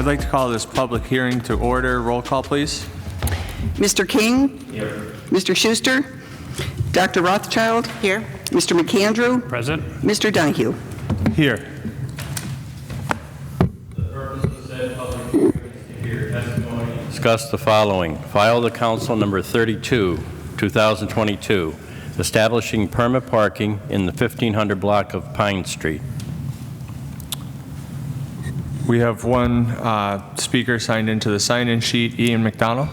I'd like to call this public hearing to order. Roll call, please. Mr. King? Here. Mr. Schuster? Dr. Rothchild? Here. Mr. McAndrew? Present. Mr. Donahue? Here. The purpose of said public hearing is to hear testimony. Discuss the following. File the Council Number 32, 2022, establishing permit parking in the 1500 block of Pine Street. We have one speaker signed into the sign-in sheet, Ian McDonald.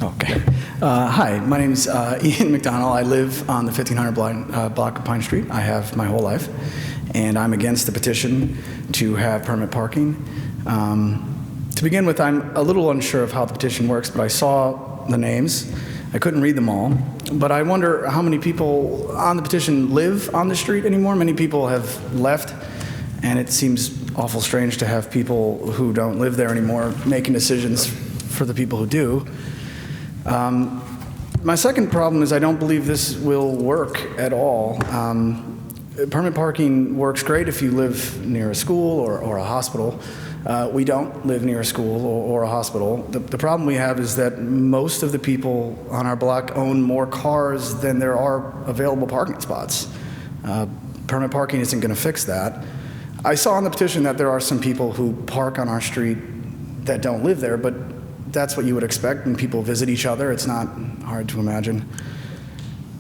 Okay. Hi, my name is Ian McDonald. I live on the 1500 block of Pine Street. I have my whole life, and I'm against the petition to have permit parking. To begin with, I'm a little unsure of how the petition works, but I saw the names. I couldn't read them all, but I wonder how many people on the petition live on the street anymore. Many people have left, and it seems awful strange to have people who don't live there anymore making decisions for the people who do. My second problem is I don't believe this will work at all. Permit parking works great if you live near a school or a hospital. We don't live near a school or a hospital. The problem we have is that most of the people on our block own more cars than there are available parking spots. Permit parking isn't going to fix that. I saw in the petition that there are some people who park on our street that don't live there, but that's what you would expect when people visit each other. It's not hard to imagine.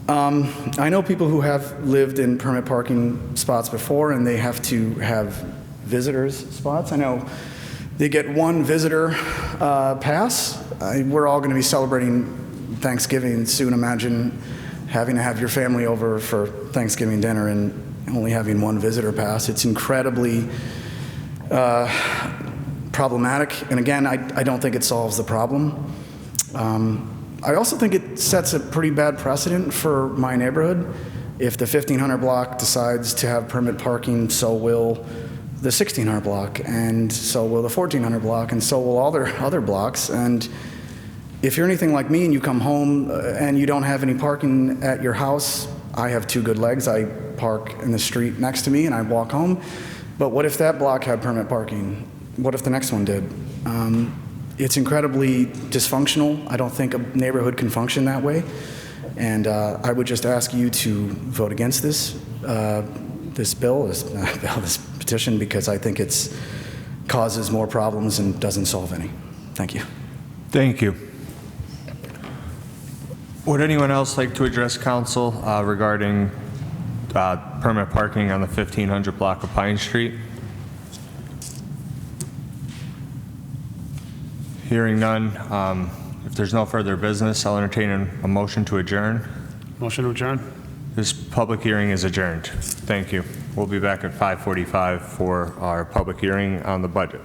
I know people who have lived in permit parking spots before, and they have to have visitors spots. I know they get one visitor pass. We're all going to be celebrating Thanksgiving soon. Imagine having to have your family over for Thanksgiving dinner and only having one visitor pass. It's incredibly problematic, and again, I don't think it solves the problem. I also think it sets a pretty bad precedent for my neighborhood. If the 1500 block decides to have permit parking, so will the 1600 block, and so will the 1400 block, and so will all their other blocks. And if you're anything like me and you come home and you don't have any parking at your house, I have two good legs. I park in the street next to me and I walk home. But what if that block had permit parking? What if the next one did? It's incredibly dysfunctional. I don't think a neighborhood can function that way. And I would just ask you to vote against this this petition, because I think it causes more problems and doesn't solve any. Thank you. Thank you. Would anyone else like to address council regarding permit parking on the 1500 block of Pine Street? Hearing none, if there's no further business, I'll entertain a motion to adjourn. Motion to adjourn. This public hearing is adjourned. Thank you. We'll be back at 5:45 for our public hearing on the budget.